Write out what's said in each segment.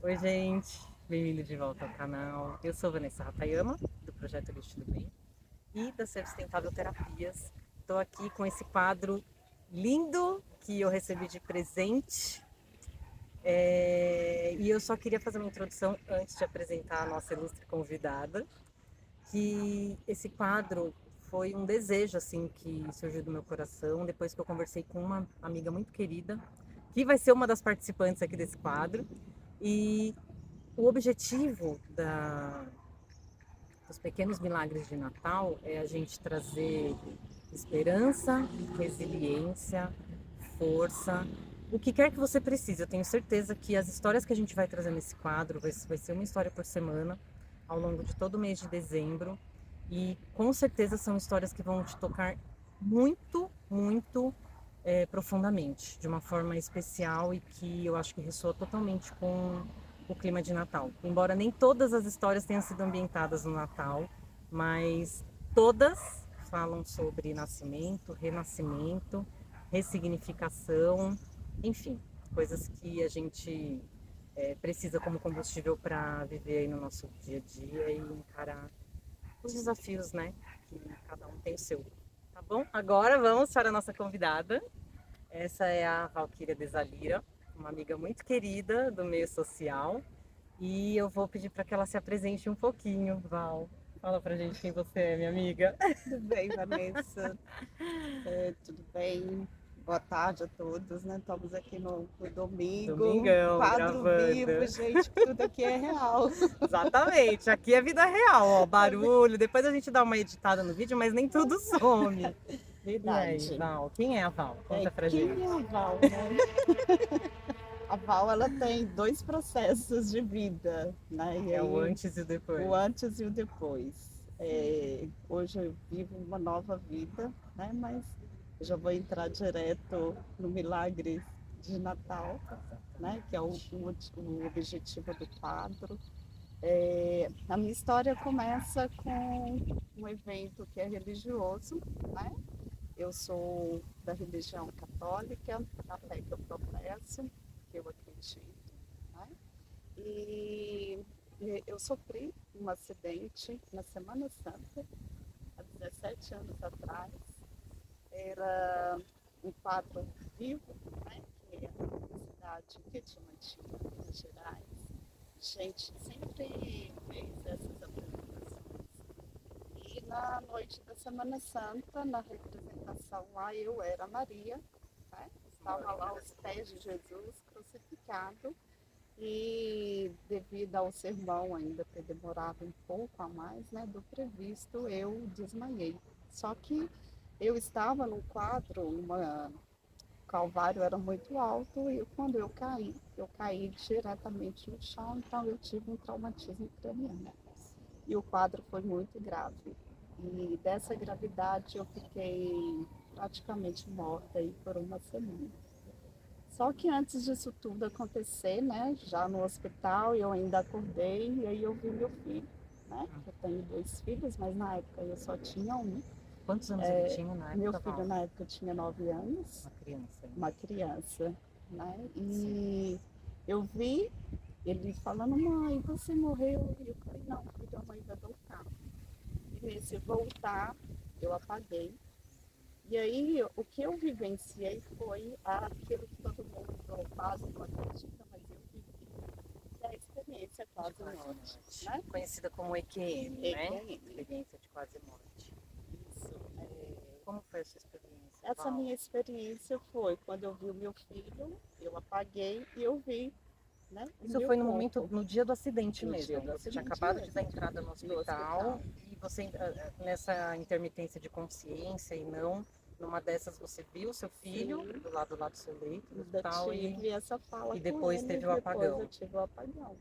Oi, gente, bem-vindo de volta ao canal. Eu sou Vanessa Ratayama, do Projeto Lixo do Bem e da Ser Sustentável Terapias. Estou aqui com esse quadro lindo que eu recebi de presente. E eu só queria fazer uma introdução antes de apresentar a nossa ilustre convidada, que esse quadro foi um desejo assim que surgiu do meu coração depois que eu conversei com uma amiga muito querida, que vai ser uma das participantes aqui desse quadro. E o objetivo dos pequenos milagres de Natal é a gente trazer esperança, resiliência, força, o que quer que você precise. Eu tenho certeza que as histórias que a gente vai trazer nesse quadro vai ser uma história por semana, ao longo de todo o mês de dezembro. E com certeza são histórias que vão te tocar muito, muito profundamente, de uma forma especial e que eu acho que ressoa totalmente com o clima de Natal. Embora nem todas as histórias tenham sido ambientadas no Natal, mas todas falam sobre nascimento, renascimento, ressignificação, enfim, coisas que a gente precisa como combustível para viver aí no nosso dia a dia e encarar os desafios, né? Que cada um tem o seu. Tá bom? Agora vamos para a nossa convidada. Essa é a Valquíria Desalira, uma amiga muito querida do meio social. E eu vou pedir para que ela se apresente um pouquinho, Val. Fala pra gente quem você é, minha amiga. Tudo bem, Vanessa? Tudo bem? Boa tarde a todos, né? Estamos aqui no domingo, Domingão, quadro vivo, gravando. gente, que tudo aqui é real. Exatamente, aqui é vida real, ó, barulho. Depois a gente dá uma editada no vídeo, mas nem tudo some. E aí, Verdade. Val, quem é a Val? Conta pra Quem gente. é a Val, né? A Val, ela tem dois processos de vida, né? E É o aí, antes e o o depois. antes e o depois. Hoje eu vivo uma nova vida, né? Mas eu já vou entrar direto no milagre de Natal, né? Que é o objetivo do quadro. A minha história começa com um evento que é religioso, né? Eu sou da religião católica, a fé que eu professo, que eu acredito, né? E eu sofri um acidente na Semana Santa, há 17 anos atrás. Era um quadro vivo, né? Que é uma cidade que tinha Minas Gerais. A gente sempre fez essas apresentações. E na noite da Semana Santa, na representação lá, eu era Maria, né? Estava lá aos pés de Jesus crucificado. E devido ao sermão ainda ter demorado um pouco a mais, né, do previsto, eu desmaiei. Só que eu estava num quadro, o calvário era muito alto e quando eu caí diretamente no chão, então eu tive um traumatismo craniano. E o quadro foi muito grave. E dessa gravidade eu fiquei praticamente morta aí por uma semana. Só que antes disso tudo acontecer, né, já no hospital, eu ainda acordei e aí eu vi meu filho, né? Eu tenho dois filhos, mas na época eu só tinha um. Quantos anos ele tinha na Meu época, filho Val? na época tinha 9 anos, Uma criança uma ainda. criança, né? Sim. E eu vi ele falando, mãe, você morreu? E eu falei, não, filho, a mãe vai voltar. E nesse voltar, eu apaguei. E aí, o que eu vivenciei foi aquilo que todo mundo quase não acredita, mas eu vivi, que é a experiência De quase quase morte, morte. né? Conhecida como EQM, né? EQM. Experiência de quase morte. Isso. Como foi a sua experiência, Essa Val? minha experiência foi quando eu vi o meu filho, eu apaguei e eu vi, né, o Isso meu foi no momento, corpo no dia do acidente no dia mesmo. do Você tinha acidente acabado de dar mesmo, entrada no no hospital hospital. e você, nessa intermitência de consciência e não, numa dessas você viu seu filho Sim, do lado do seu leito do ainda hospital tive essa fala e com depois ele, teve o depois eu apagão. tive o apagão.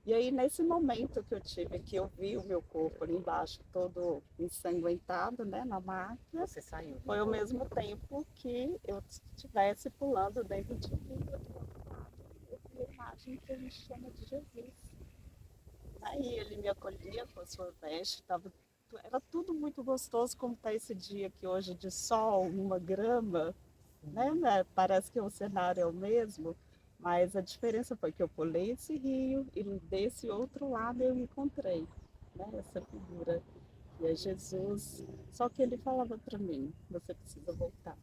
E aí, nesse momento que eu tive, que eu vi o meu corpo ali embaixo todo ensanguentado, né, na máquina, Você saiu do foi ao corpo. mesmo tempo que eu estivesse pulando dentro de mim do outro lado. Eu vi a imagem que a gente chama de Jesus. Aí ele me acolhia com a sua veste, era tudo muito gostoso, como está esse dia aqui hoje de sol, uma grama, Sim. né? Parece que o cenário é o mesmo. Mas a diferença foi que eu pulei esse rio e desse outro lado eu encontrei, né, essa figura que é Jesus. Só que ele falava para mim, você precisa voltar.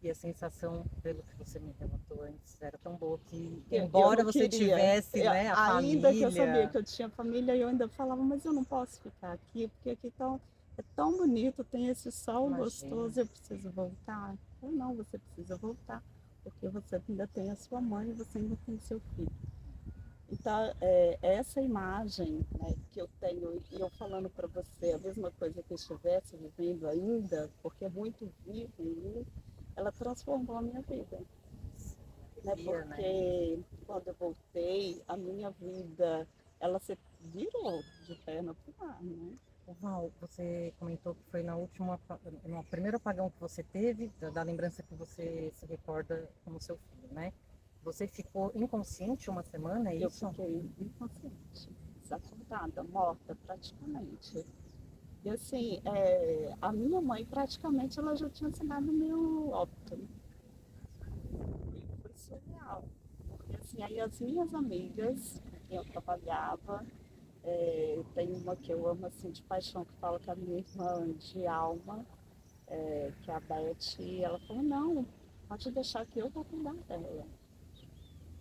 E a sensação, pelo que você me relatou antes, era tão boa que, Que eu embora não você queria. tivesse, né, a Ainda que eu sabia família, que eu tinha família, eu ainda falava, mas eu não posso ficar aqui, porque aqui é tão bonito, tem esse sol imagina. gostoso, eu preciso voltar. Eu não, você precisa voltar, porque você ainda tem a sua mãe e você ainda tem seu filho. Então, essa imagem, né, que eu tenho, e eu falando para você, a mesma coisa que eu estivesse vivendo ainda, porque é muito vivo em mim, ela transformou a minha vida, né? Alegria, né? Porque quando eu voltei, a minha vida, ela se virou de perna pro ar, né? Ô, Val, você comentou que foi no primeiro apagão que você teve, da lembrança que você se recorda como seu filho, né? Você ficou inconsciente uma semana, é Eu isso? fiquei inconsciente, desacordada, morta praticamente. E assim, a minha mãe praticamente ela já tinha assinado meu óbito. Foi surreal. Porque assim, aí as minhas amigas com quem eu trabalhava, tem uma que eu amo assim de paixão, que fala que é a minha irmã de alma, que é a Beth, e ela falou, não, pode deixar que eu vou cuidar dela.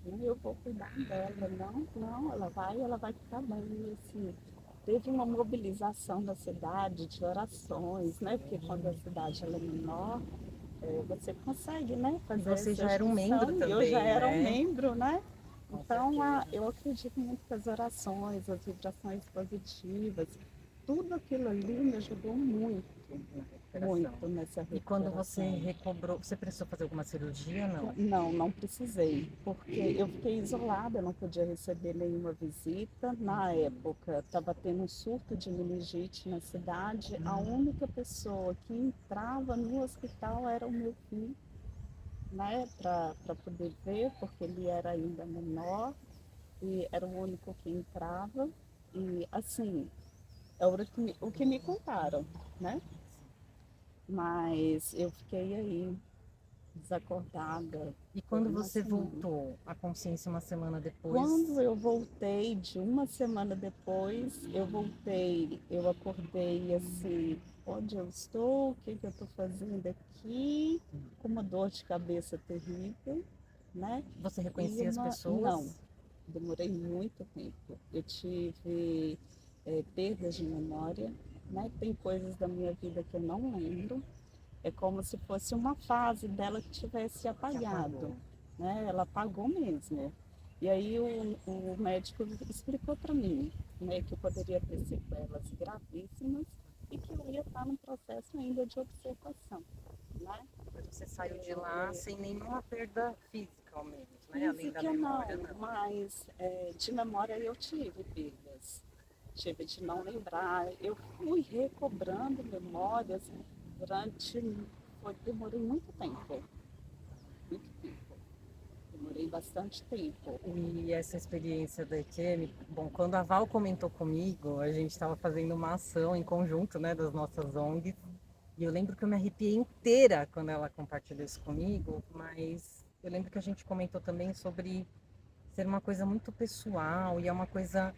Não, eu vou cuidar dela. Não, não, ela vai ficar bem. E, assim, teve uma mobilização da cidade de orações, né? Porque quando a cidade ela é menor, você consegue, né, E fazer você essa já era um membro junção. E eu já também, era um né? membro, né? Com Então, certeza. eu acredito muito que as orações, as vibrações positivas, tudo aquilo ali me ajudou Na recuperação. muito nessa E quando você recuperação. recobrou, você precisou fazer alguma cirurgia? Não. Não, não precisei, porque eu fiquei isolada, eu não podia receber nenhuma visita. Na época, estava tendo um surto de meningite na cidade. A única pessoa que entrava no hospital era o meu filho, né, para poder ver, porque ele era ainda menor e era o único que entrava. E assim, é o que me contaram, né? Mas eu fiquei aí desacordada E por quando uma você semana. voltou à consciência uma semana Quando depois, eu voltei, de uma semana depois, eu voltei, eu acordei assim, onde eu estou, o que que eu estou fazendo aqui, com uma dor de cabeça terrível, né? você E reconhecia as uma, não, pessoas? demorei muito tempo. Eu tive perdas de memória, né? Tem coisas da minha vida que eu não lembro. É como se fosse uma fase dela que tivesse Que apagado, apagou. né? Ela apagou mesmo. E aí o médico explicou para mim, né, que eu poderia ter sequelas gravíssimas e que eu ia estar num processo ainda de observação, né? Mas você saiu de lá É, sem nenhuma perda física, ao menos, né? Além da física memória, não, não. mas de memória eu tive perdas. Tive de não lembrar. Eu fui recobrando memórias durante. Demorei muito tempo. Muito tempo. Demorei bastante tempo. E essa experiência da EQM, bom, quando a Val comentou comigo, a gente estava fazendo uma ação em conjunto, né, das nossas ONGs, e eu lembro que eu me arrepiei inteira quando ela compartilhou isso comigo, mas eu lembro que a gente comentou também sobre ser uma coisa muito pessoal, e é uma coisa,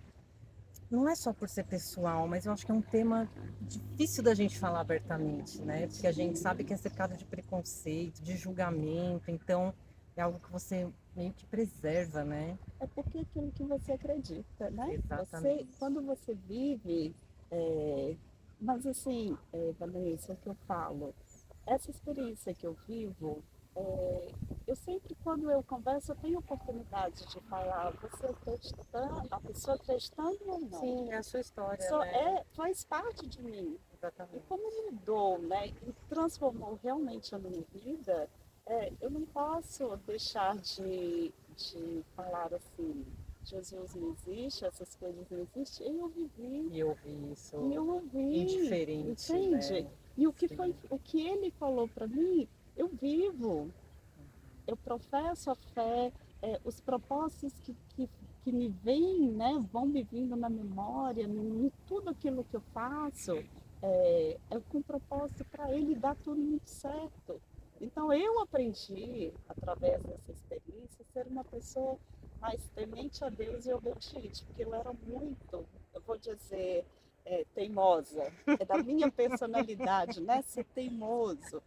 não é só por ser pessoal, mas eu acho que é um tema difícil da gente falar abertamente, né? Porque a gente sabe que é cercado de preconceito, de julgamento, então é algo que você meio que preserva, né? É porque é aquilo que você acredita, né? Você, Exatamente. quando você vive, é, mas assim, Vanessa, o que eu falo, essa experiência que eu vivo, eu sempre, quando eu converso, eu tenho oportunidade de falar, você acreditando, a pessoa acreditando ou não. Sim, é a sua história, né? Faz parte de mim. E Exatamente. como mudou, né, e transformou realmente a minha vida, eu não posso deixar de falar assim, Jesus não existe, essas coisas não existem. E eu vi E isso eu ouvi, indiferente, entende? né? E Sim. o que ele falou para mim, eu vivo, eu professo a fé, os propósitos que me vêm, né, vão me vindo na memória, em tudo aquilo que eu faço, com propósito para ele dar tudo muito certo. Então eu aprendi, através dessa experiência, a ser uma pessoa mais temente a Deus e obediente, porque eu era muito, eu vou dizer, teimosa. É da minha personalidade, né? Ser teimoso.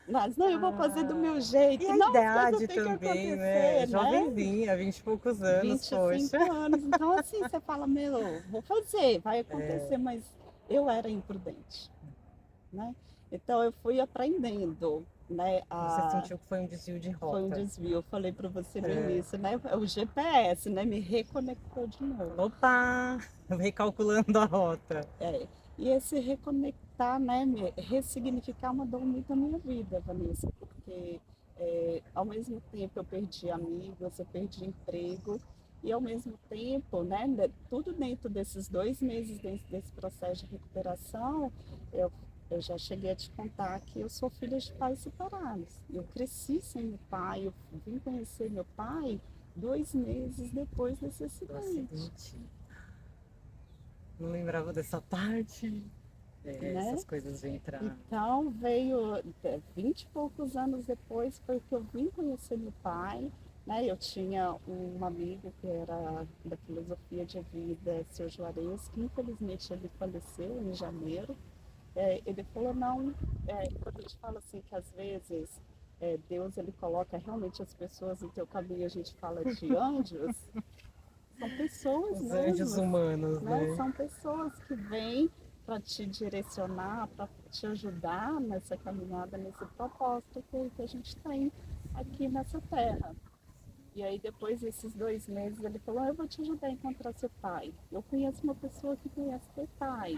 Mas não, eu vou fazer do meu Ah, e jeito. a Não, as coisas idade têm que também, né? acontecer, né? Jovenzinha, 20 e poucos anos, vinte e poxa. cinco anos. Então, assim, você fala, meu, vou fazer, vai É, acontecer, mas eu era imprudente, né? Então, eu fui aprendendo, né? você sentiu que foi um desvio de Foi um rota. desvio, eu falei para você no É, início, né? O GPS, né? Me reconectou de novo. opa! Recalculando a rota. É, e esse reconectar, né, ressignificar mudou muito a minha vida, Vanessa, porque ao mesmo tempo eu perdi amigos, eu perdi emprego, e ao mesmo tempo, né, tudo dentro desses 2 meses desse processo de recuperação, eu, eu já cheguei a te contar que eu sou filha de pais separados. Eu cresci sem meu pai, eu vim conhecer meu pai 2 meses depois desse Do acidente, acidente. Não lembrava dessa parte. É, né? essas coisas vêm entrar. Então veio 20 e poucos anos depois foi que eu vim conhecer meu pai, né? Eu tinha um amigo que era da filosofia de vida, seu Juarez, que infelizmente ele faleceu em janeiro. Ele falou não, quando a gente fala assim que às vezes Deus ele coloca realmente as pessoas no teu caminho, a gente fala de anjos, são pessoas Os anjos mesmo, humanos, né? né? São pessoas que vêm para te direcionar, para te ajudar nessa caminhada, nesse propósito que a gente tem aqui nessa terra. E aí, depois desses 2 meses, ele falou: eu vou te ajudar a encontrar seu pai. Eu conheço uma pessoa que conhece seu pai.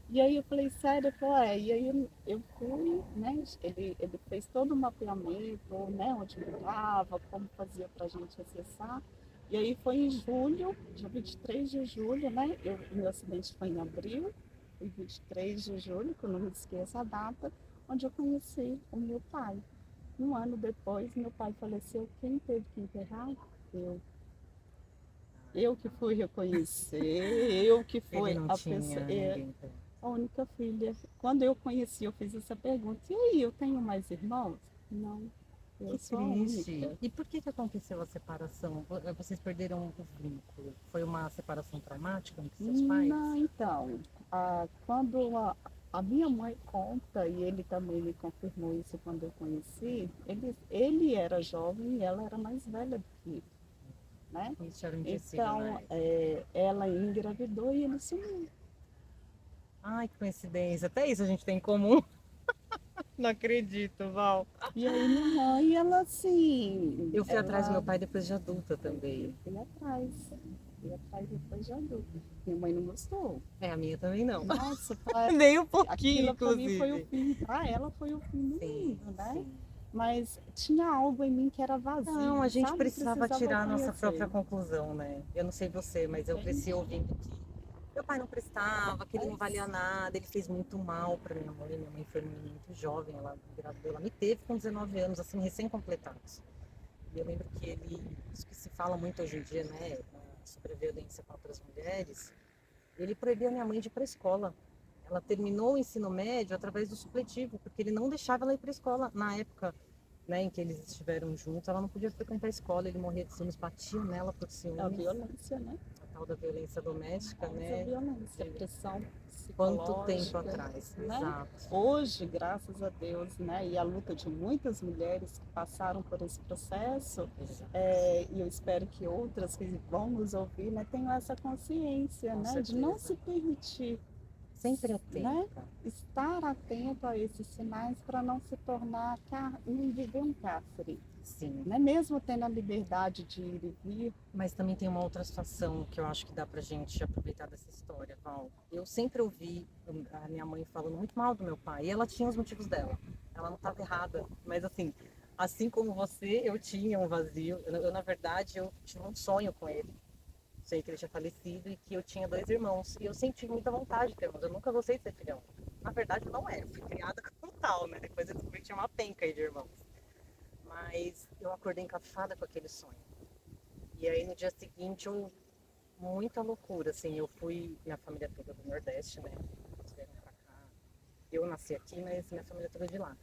E aí eu falei, sério? Ele falou, E aí eu fui, né? Ele fez todo o mapeamento, né? Onde morava, como fazia para a gente acessar. E aí foi em julho, dia 23 de julho, né? O meu acidente foi em abril, em 23 de julho, que eu não me esqueço a data, onde eu conheci o meu pai. Um ano depois, meu pai faleceu. Quem teve que enterrar? Eu. Eu que fui reconhecer, eu que Ele fui não a pessoa. tinha ninguém pra... A única filha. Quando eu conheci, eu fiz essa pergunta. E aí, eu tenho mais irmãos? Não, Que eu sou a triste. única. E por que que aconteceu a separação? Vocês perderam o vínculo? Foi uma separação traumática entre seus pais? Não, então, quando a minha mãe conta, e ele também me confirmou isso quando eu conheci, ele era jovem e ela era mais velha do que ele, né? Isso era um empecilho na Então, época. ela engravidou e ele sumiu. Ai, que coincidência. Até isso a gente tem em comum. Não acredito, Val. E aí minha mãe, ela assim, Eu fui atrás do meu ela pai depois de adulta também. fui atrás, fui atrás depois de adulto. Minha mãe não gostou. É, a minha também não. Nossa, Nem um pouquinho, aquilo para mim foi o inclusive. fim, para ela foi o fim do Sim, mundo, né? sim. Mas tinha algo em mim que era Não, a vazio, gente sabe? precisava Precisava tirar a nossa conhecer. própria conclusão, né? Eu não sei você, mas eu cresci Entende? ouvindo que meu pai não prestava, que ele não valia Mas, nada, ele fez muito mal para minha mãe. Minha mãe foi muito jovem, ela engravidou, ela me teve com 19 anos, assim, recém-completados. E eu lembro que ele, isso que se fala muito hoje em dia, né, sobre a violência contra as mulheres, ele proibiu a minha mãe de ir para a escola. Ela terminou o ensino médio através do supletivo, porque ele não deixava ela ir para a escola na época, né, em que eles estiveram juntos. Ela não podia frequentar a escola, ele morria de ciúmes, batiam nela por a ciúmes, violência, né? a tal da violência doméstica, Mas a né? violência, a De pressão quanto tempo psicológica, atrás? né? Exato. Hoje, graças a Deus, né? E a luta de muitas mulheres que passaram por esse processo, Exato. e eu espero que outras que vão nos ouvir, né, tenham essa consciência, Com né? De não se certeza. permitir, Sempre né? atenta. Estar atento a esses sinais para não se tornar, não viver um cárcere, Sim. né? Mesmo tendo a liberdade de ir e vir. Mas também tem uma outra situação que eu acho que dá pra gente aproveitar dessa história, Val. Eu sempre ouvi a minha mãe falando muito mal do meu pai, e ela tinha os motivos dela. Ela não estava errada, mas assim como você, eu tinha um vazio. Na verdade, eu tinha um sonho com ele. Sei que ele tinha falecido e que eu tinha 2 irmãos. E eu senti muita vontade de ter irmãos. Eu nunca gostei de ser filhão. Na verdade, eu não era. Eu fui criada como tal, né? Depois eu descobri que tinha uma penca aí de irmãos. Mas eu acordei encaixada com aquele sonho. E aí no dia seguinte eu muita loucura, assim, eu fui, minha família toda do Nordeste, né? Eles vieram pra cá. Eu nasci aqui, mas minha família toda é de lá.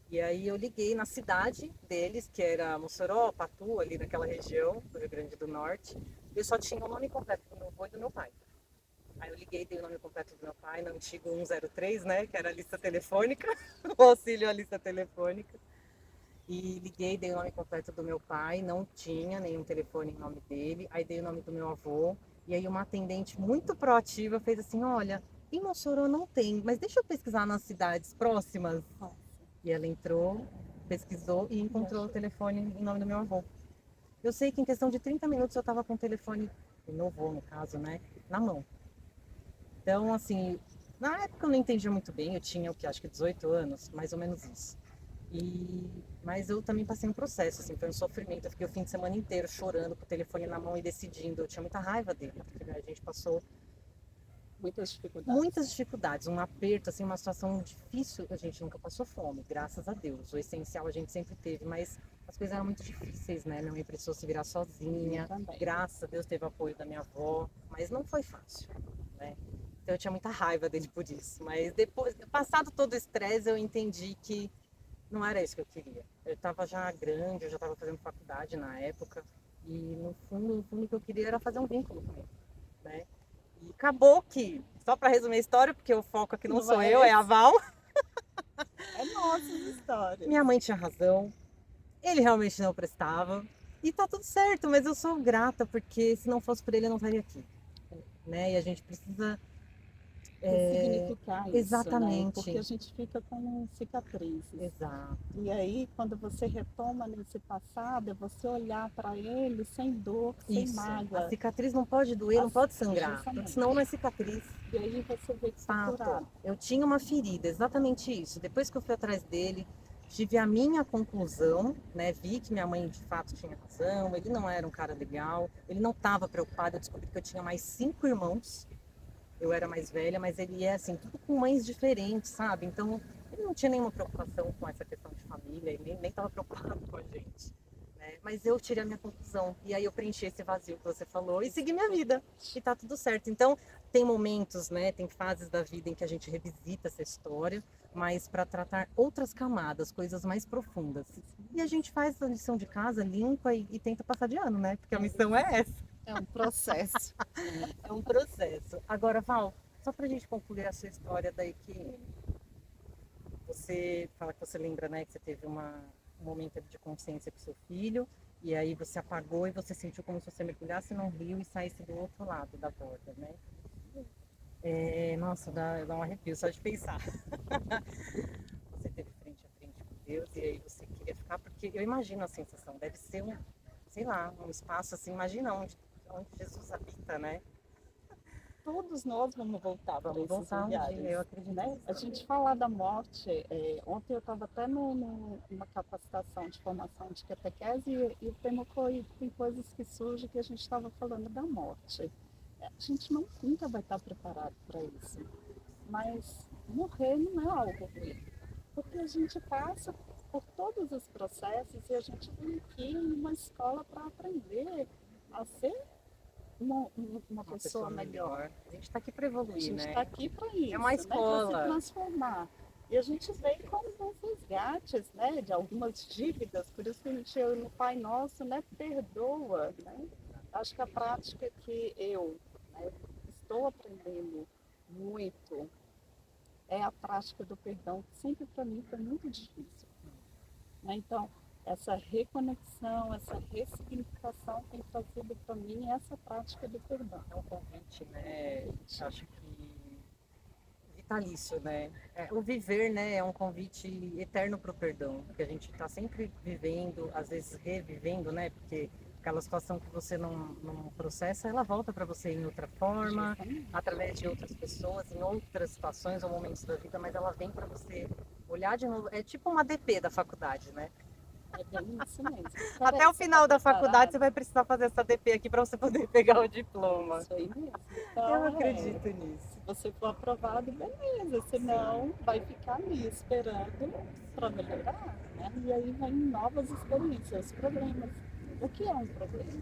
E aí eu liguei na cidade deles, que era Mossoró, Patu, ali naquela região do Rio Grande do Norte. Eu só tinha o nome completo do meu avô e do meu pai. Aí eu liguei, dei o nome completo do meu pai, no antigo 103, né, que era a lista telefônica, o auxílio à lista telefônica. E liguei, dei o nome completo do meu pai, não tinha nenhum telefone em nome dele. Aí dei o nome do meu avô. E aí uma atendente muito proativa fez assim, olha, em Mossoró não tem, mas deixa eu pesquisar nas cidades próximas. Nossa, E ela entrou, pesquisou e e encontrou o achou. telefone em nome do meu avô. Eu sei que em questão de 30 minutos eu estava com o telefone, do meu avô no caso, né, na mão. Então, assim, na época eu não entendia muito bem, eu tinha o que, acho que 18 anos, mais ou menos isso. Mas eu também passei um processo, assim, foi um sofrimento. Eu fiquei o fim de semana inteiro chorando com o telefone na mão e decidindo. Eu tinha muita raiva dele, porque né, a gente passou Muitas dificuldades. muitas dificuldades, um aperto, assim, uma situação difícil. A gente nunca passou fome, graças a Deus. O essencial a gente sempre teve, mas as coisas eram muito difíceis, né? Minha mãe precisou se virar sozinha. Também. Graças a Deus teve o apoio da minha avó, mas não foi fácil, né? Então eu tinha muita raiva dele por isso. Mas depois, passado todo o estresse, eu entendi que não era isso que eu queria. Eu estava já grande, eu já estava fazendo faculdade na época. E no fundo, o que eu queria era fazer um vínculo com ele, né? E acabou que, só para resumir a história, porque o foco aqui não Não sou é eu, é a esse? Val. É nossas histórias. Minha mãe tinha razão, ele realmente não prestava. E tá tudo certo, mas eu sou grata, porque se não fosse por ele, eu não estaria aqui, né? E a gente precisa. Ressignificar isso, né? Porque a Exatamente. gente fica com cicatrizes. Exato. E aí, quando você retoma nesse passado, é você olhar para ele sem dor, sem Isso. A mágoa. cicatriz não pode doer, não pode sangrar, porque Justamente. senão não é cicatriz. E aí você vê que foi Fato. curado. Eu tinha uma ferida, exatamente isso. Depois que eu fui atrás dele, tive a minha conclusão, né? Vi que minha mãe de fato tinha razão, ele não era um cara legal, ele não estava preocupado. Eu descobri que eu tinha mais 5 irmãos, eu era mais velha, mas ele é assim, tudo com mães diferentes, sabe? Então, ele não tinha nenhuma preocupação com essa questão de família, ele nem estava preocupado com a gente. Né? Mas eu tirei a minha conclusão, e aí eu preenchi esse vazio que você falou e segui minha vida, e tá tudo certo. Então, tem momentos, né, tem fases da vida em que a gente revisita essa história, mas para tratar outras camadas, coisas mais profundas. E a gente faz a lição de casa, limpa e tenta passar de ano, né? Porque a missão é essa. É um processo. É um processo. Agora, Val, só pra gente concluir a sua história daí que você fala que você lembra, né, que você teve um momento de consciência com seu filho, e aí você apagou e você sentiu como se você mergulhasse num rio e saísse do outro lado da borda, né? Nossa, dá um arrepio só de pensar. Você teve frente a frente com Deus e aí você queria ficar, porque eu imagino a sensação, deve ser sei lá, um espaço assim, imagina onde Jesus habita, né? Todos nós vamos voltar para Vamos esses voltar um lugares, dia, eu acredito né? nisso A também. gente falar da morte, ontem eu estava até numa capacitação de formação de catequese e o tema foi, tem coisas que surgem que a gente estava falando da morte. A gente nunca vai estar preparado para isso, mas morrer não é algo ruim, porque a gente passa por todos os processos e a gente vem aqui numa escola para aprender a ser uma Uma pessoa pessoa melhor. melhor. A gente está aqui para A evoluir, gente está né? aqui para É uma isso, né? Para se escola. transformar. E a gente vem com alguns resgates, né? De algumas dívidas, por isso que a gente, eu, no Pai Nosso, né? Perdoa, né? Acho que a prática que eu, né, estou aprendendo muito é a prática do perdão, que sempre para mim foi muito difícil. Né? Então, essa reconexão, essa ressignificação tem trazido para mim essa prática do perdão. É um convite, né? Acho que vitalício, né? O viver, né, é um convite eterno para o perdão, que a gente está sempre vivendo, às vezes revivendo, né? Porque aquela situação que você não processa, ela volta para você em outra forma, Justamente. através de outras pessoas, em outras situações ou momentos da vida, mas ela vem para você olhar de novo. É tipo uma DP da faculdade, né? É bem isso mesmo. Até o Você está final da faculdade você preparado? vai precisar fazer essa DP aqui para você poder pegar o diploma. Isso aí mesmo. Eu Então, acredito nisso. se você for aprovado, beleza. Sim, Senão, vai ficar ali esperando para melhorar. Né? E aí vem novas experiências, problemas. O que é um problema?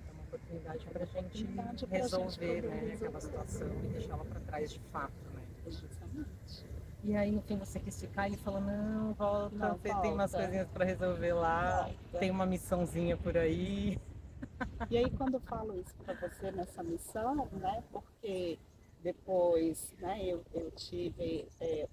é uma oportunidade para a gente Oportunidade para a gente resolver, poder né, aquela resolver. situação e deixá-la para trás de fato, né? Justamente. E aí, no fim, você quis ficar, ele falou, não, volta, Não, você tem umas volta, coisinhas para resolver lá, volta. tem uma missãozinha por aí. E aí, quando eu falo isso para você nessa missão, né, porque depois, né, eu tive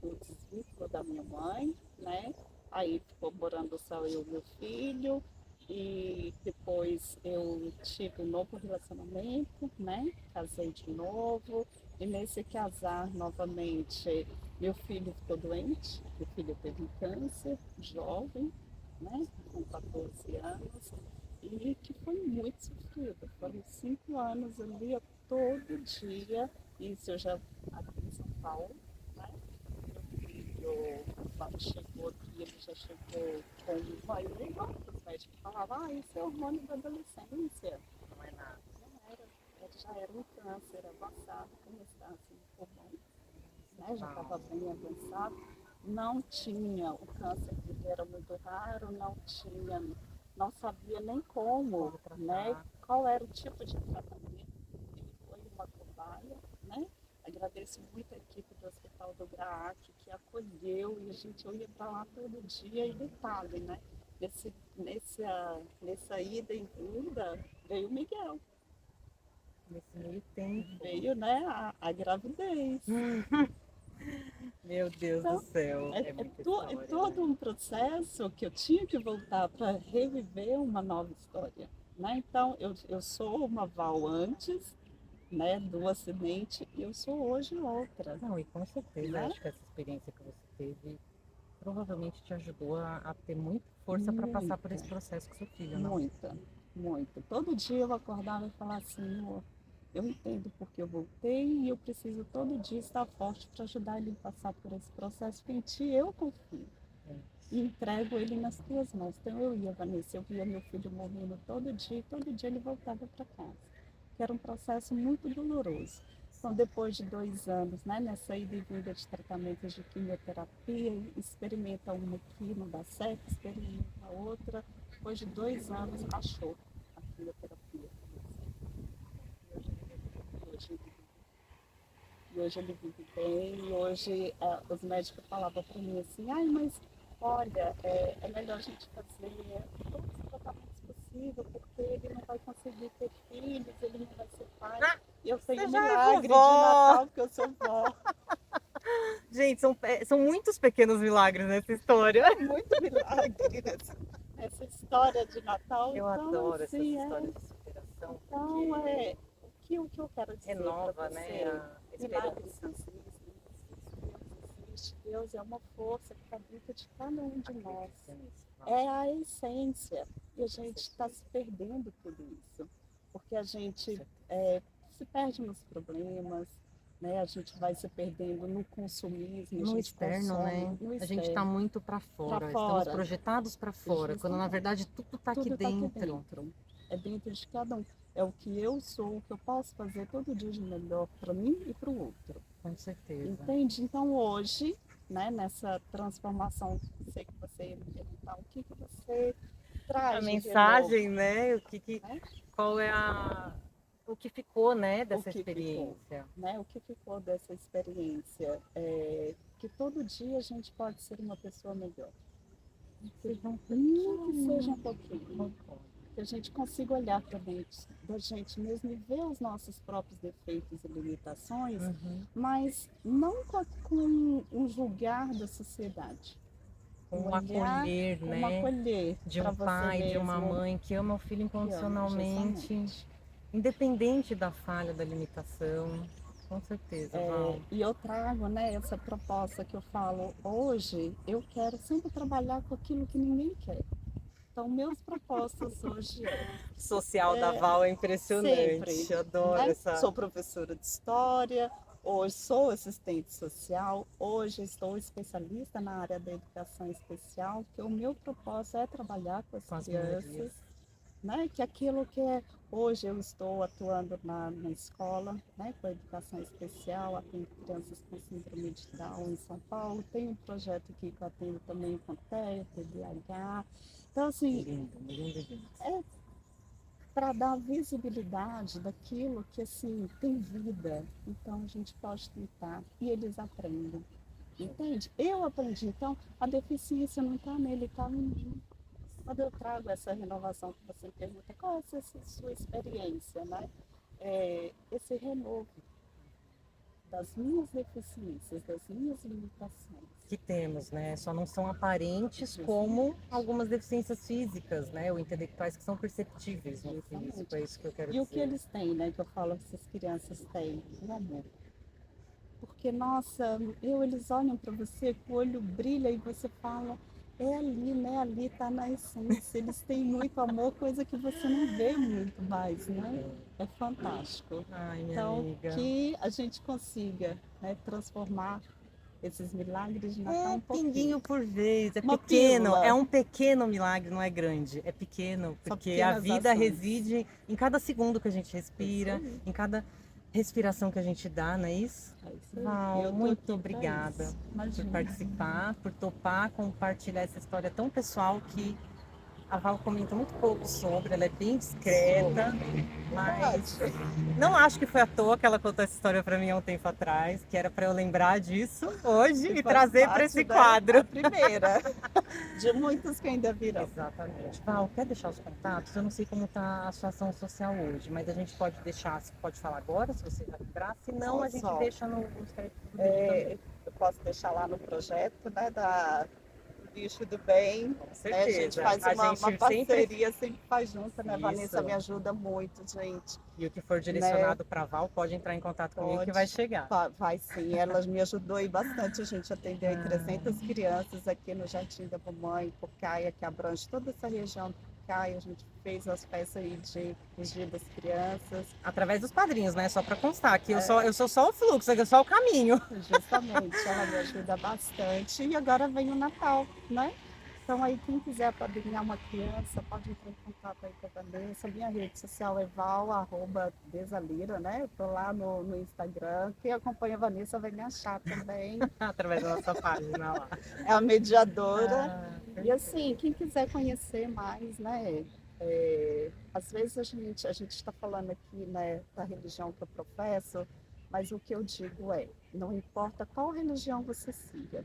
o desvínculo da minha mãe, né, aí ficou morando só eu e o meu filho, e depois eu tive um novo relacionamento, né, casei de novo, e nesse casar novamente, meu filho ficou doente, meu filho teve um câncer, jovem, né, com 14 anos, e que foi muito sofrido. Foram 5 anos ali, todo dia. Isso eu já aqui em São Paulo, né? Meu filho, quando chegou aqui, ele já chegou com uma irmã. Os médicos falavam, isso é hormônio da adolescência. Não é nada. Não era. Ele já era um câncer avançado, com metástase no pulmão, né? Já estava bem avançado. Não tinha, o câncer dele era muito raro, não tinha, não sabia nem como, Como né? tratar. Qual era o tipo de tratamento. Ele foi uma cobaia, né? Agradeço muito a equipe do Hospital do Graac que acolheu e a gente eu ia para lá todo dia e detalhe, né? Nessa ida e vinda veio o Miguel, Nesse meio tempo. veio, né, a gravidez. Meu Deus do Então, céu, é muita é história, todo né? um processo que eu tinha que voltar para reviver uma nova história. Né? Então, eu sou uma Val antes, né, do acidente e eu sou hoje outra. Não, e com certeza, eu Né? acho que essa experiência que você teve provavelmente te ajudou a ter muita força para passar por Muita, esse processo com seu filho, não? muita, muita. Todo dia eu acordava e falava assim, Senhor, eu entendo porque eu voltei e eu preciso todo dia estar forte para ajudar ele a passar por esse processo que em ti eu confio. É. E entrego ele nas tuas mãos. Então eu ia, Vanessa, eu via meu filho morrendo todo dia e todo dia ele voltava para casa. Que era um processo muito doloroso. Então, depois de 2 anos, né, nessa ida e vinda de tratamentos de quimioterapia, experimenta uma aqui, não dá certo, experimenta outra. Depois de 2 anos, achou a quimioterapia. E hoje ele vive bem, e hoje os médicos falavam para mim assim, ai, mas olha, é melhor a gente fazer todos os tratamentos possíveis, porque ele não vai conseguir ter filhos, ele não vai ser pai. Ah, E eu tenho você um já é milagre de vovó! Natal, porque eu sou vó. Gente, são muitos pequenos milagres nessa história. É muito milagre essa história de Natal. Eu Então, adoro essas assim, histórias de superação, então porque o que eu quero dizer para renova, né, você, a milagres esperança. existem, Deus existe, Deus é uma força que está dentro de cada um de nós. Acredita nisso, Val, É a essência. E a com gente está certeza, se perdendo tudo isso. Porque a com gente certeza. se perde nos problemas, né? A gente vai se perdendo no consumismo, a No gente externo, consome né? no A gente está externo, muito para para fora, estamos fora. projetados para fora, quando na Justamente. verdade tudo está aqui Tudo está aqui dentro. dentro. É dentro de cada um. É o que eu sou, o que eu posso fazer todo dia de melhor para mim e para o outro. Com certeza. Entende? Então hoje, né, nessa transformação, sei que você ia me perguntar o que você A traz de renovo, mensagem, né? né? Qual é o que ficou, né, O dessa que ficou, experiência? né? O que ficou dessa experiência? Que todo dia a gente pode ser uma pessoa melhor. Seja um Nem que seja um pouquinho. pouquinho. Concordo. Que a gente consiga olhar para dentro da gente mesmo e ver os nossos próprios defeitos e limitações, Uhum. mas não com um julgar da sociedade. Um Com o olhar, acolher, como né, acolher de para um você pai, de uma mesmo, mãe que ama o filho que ama incondicionalmente, justamente. independente da falha, da limitação. Com certeza, Val. E eu trago, né, essa proposta que eu falo hoje, eu quero sempre trabalhar com aquilo que ninguém quer. Então, meus propostas hoje Social da é Val é sempre, impressionante. Eu adoro né? essa. Sou professora de história, hoje sou assistente social, hoje estou especialista na área da educação especial, porque o meu propósito é trabalhar com as Com as minorias. crianças, né? Que aquilo que hoje eu estou atuando na escola, né? Com a educação especial, atendo crianças com síndrome de Down em São Paulo, tem um projeto aqui que eu atendo também com TEA, TDAH. Então, assim, Lindo, lindo demais. é para dar visibilidade daquilo que assim tem vida. Então a gente pode tentar e eles aprendem. entende? Eu aprendi, então a deficiência não está nele, está em mim. Quando eu trago essa renovação que você pergunta, qual é essa sua experiência, né? Esse renovo das minhas deficiências, das minhas limitações. Que temos, né? Só não são aparentes como Justamente. algumas deficiências físicas, né? Ou intelectuais que são perceptíveis no físico, é isso que eu quero E o que dizer. eles têm, né? Que eu falo que essas crianças têm? O amor. Porque, nossa, eles olham para você, o olho brilha e você fala, é ali, né? Ali está na essência. Eles têm muito amor, coisa que você não vê muito mais, né? É fantástico. Ai, minha Então, amiga. que a gente consiga, né, transformar esses milagres de Natal Um um pouquinho. pinguinho por vez, é Uma pequeno, é pílula, um pequeno milagre, não é grande, é pequeno, são porque a pequenas vida ações. reside em cada segundo que a gente É isso respira, aí, em cada respiração que a gente dá, não é isso? é isso aí. E Val, eu tô muito aqui para obrigada isso. por Imagina. participar, por topar, compartilhar essa história tão pessoal que a Val comenta muito pouco sobre, ela é bem Sou. discreta, mas Verdade. não acho que foi à toa que ela contou essa história para mim há um tempo atrás, que era para eu lembrar disso hoje E e faz trazer para parte, esse né? A quadro. primeira de muitas que ainda virão. Exatamente. Val, quer deixar os contatos? Eu não sei como está a sua ação social hoje, mas a gente pode deixar, você pode falar agora, se você já lembrar, se não, a gente Posso, deixa nos créditos do vídeo também. eu posso deixar lá no projeto, né, do Bicho do Bem. Com Né? A gente certeza. faz A uma gente sempre. parceria, sempre faz junto, né? Vanessa me Isso. ajuda muito, gente. E o que for Né? direcionado para Val, pode entrar em contato comigo que vai Pode, chegar. vai sim. Elas me ajudou aí bastante. A gente atendeu aí 300 crianças aqui no Jardim da Mamãe, Pucaia, que abrange toda essa região do Pucaia. A gente fez as peças aí de Dia das Crianças. Através dos padrinhos, né? Só para constar que eu sou só o fluxo, eu só o caminho. Justamente, ela me ajuda bastante. E agora vem o Natal, né? Então aí quem quiser apadrinhar uma criança, pode entrar em contato aí com a Vanessa. Minha rede social é val@desalira, né? Eu tô lá no Instagram. Quem acompanha a Vanessa vai me achar também. Através da nossa página lá. É a mediadora. Ah, E assim, quem quiser conhecer mais, né? Às vezes a gente está falando aqui, né, da religião que eu professo, mas o que eu digo é, não importa qual religião você siga,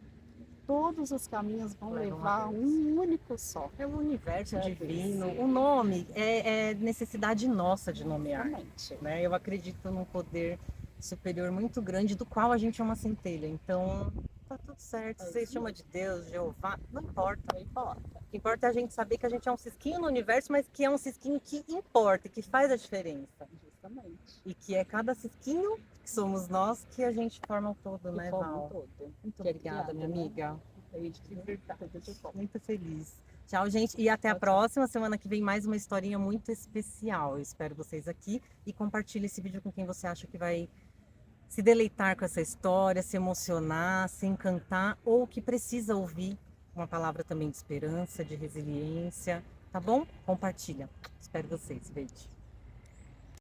todos os caminhos vão levam a levar a Deus. um único só. É o universo É divino. Deus. O nome é necessidade nossa de nomear. Justamente. Né? Eu acredito num poder superior muito grande do qual a gente é uma centelha. Então, tá tudo certo. É Você isso chama mesmo. de Deus, Jeová, não importa. Não importa. O que importa é a gente saber que a gente é um cisquinho no universo, mas que é um cisquinho que importa, que faz a diferença. Justamente. E que é cada cisquinho que somos nós que a gente forma o todo, E né, forma um Val? todo. Muito obrigada, minha né? amiga. Beijo, De verdade. tudo de bom. Muito feliz. Tchau, gente. E até a Tchau, tchau. próxima. Semana que vem, mais uma historinha muito especial. Eu espero vocês aqui. E compartilhe esse vídeo com quem você acha que vai se deleitar com essa história, se emocionar, se encantar, ou que precisa ouvir uma palavra também de esperança, de resiliência. Tá bom? Compartilha. Espero vocês. Beijo.